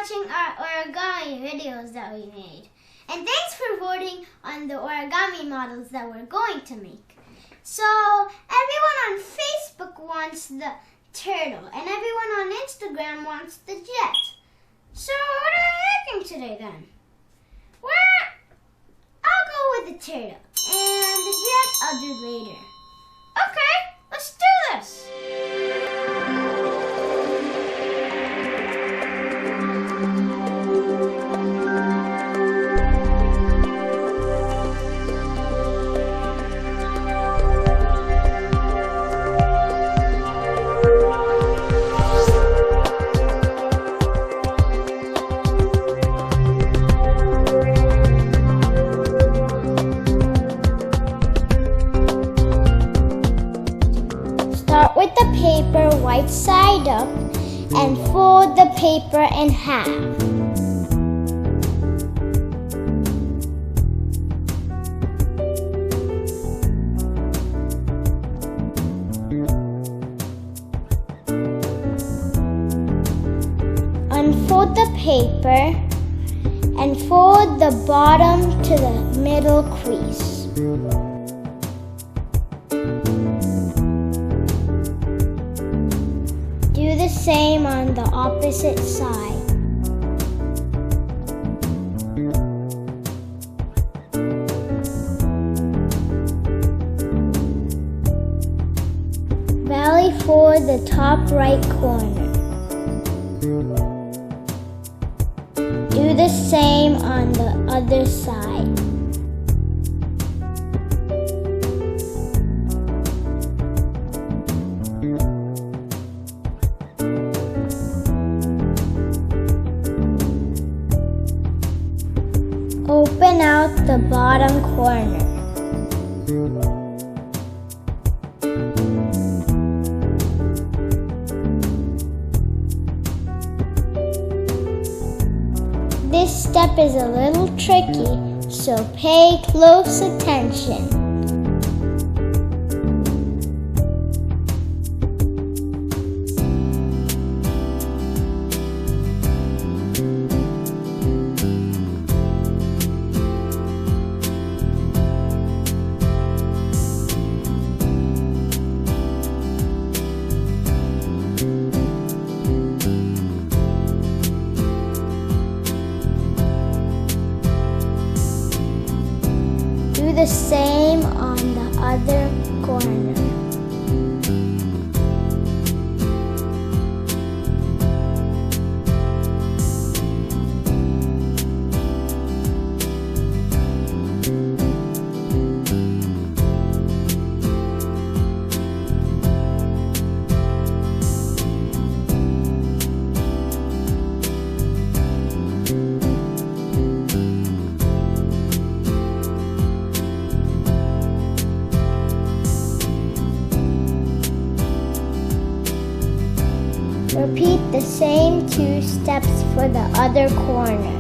watching our origami videos that we made. And thanks for voting on the origami models that we're going to make. So, everyone on Facebook wants the turtle, and everyone on Instagram wants the jet. So, what are we making today then? I'll go with the turtle, and the jet I'll do later. Okay, let's do this! Start with the paper white side up and fold the paper in half. Unfold the paper and fold the bottom to the middle crease. Do the same on the opposite side. Valley fold the top right corner. Do the same on the other side. Open out the bottom corner. This step is a little tricky, so pay close attention. Do the same on the other corner. Repeat the same 2 steps for the other corner.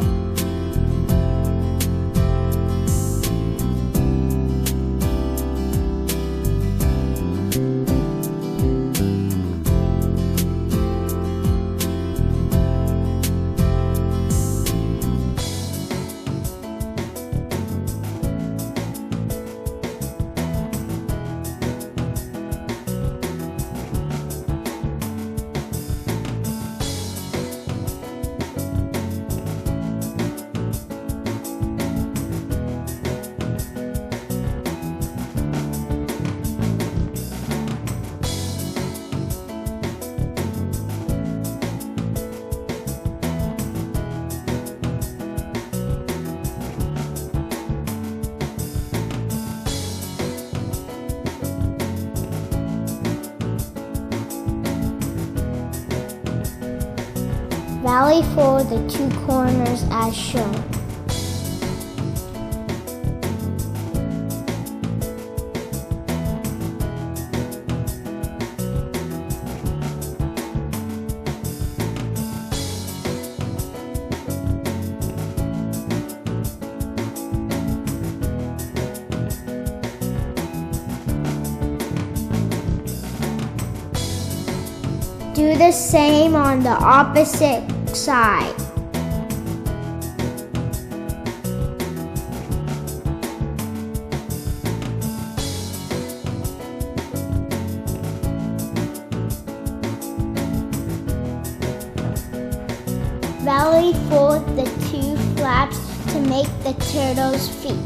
Valley fold the 2 corners as shown. Do the same on the opposite side. Valley fold the two flaps to make the turtle's feet.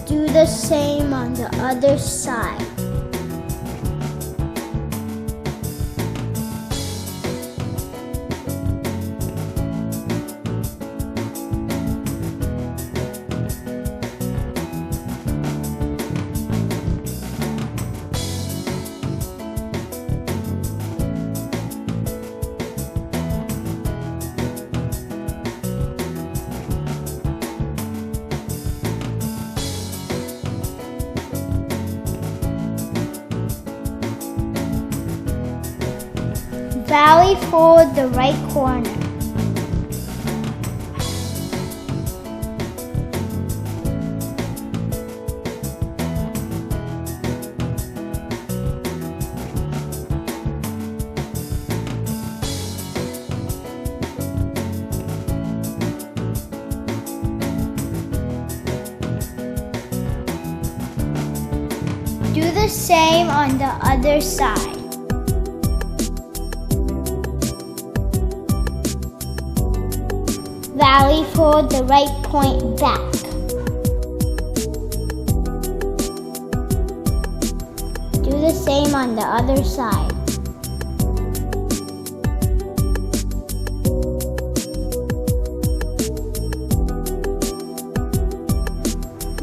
Do the same on the other side. Valley fold the right corner. Do the same on the other side. Valley fold the right point back. Do the same on the other side.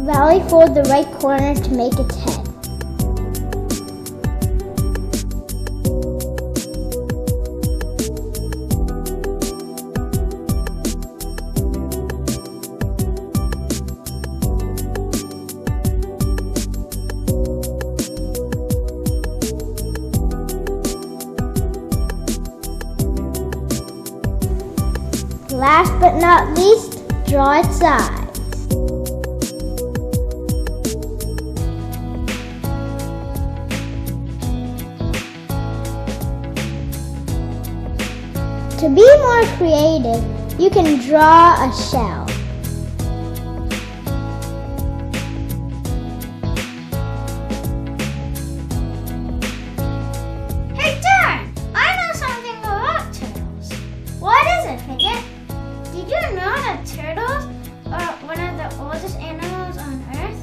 Valley fold the right corner to make its head. Last but not least, draw its eyes. To be more creative, you can draw a shell. Hey Darren, I know something about turtles. What is it, Fidget? Did you know that turtles are one of the oldest animals on Earth?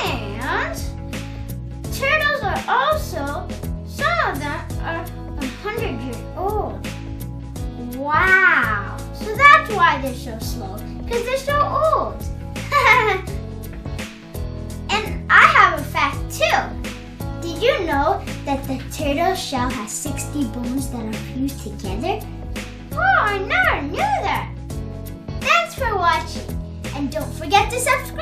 And turtles are also, some of them are 100 years old. Wow! So that's why they're so slow, because they're so old. And I have a fact too. Did you know that the turtle shell has 60 bones that are fused together? Oh, I never knew that. Thanks for watching, and don't forget to subscribe.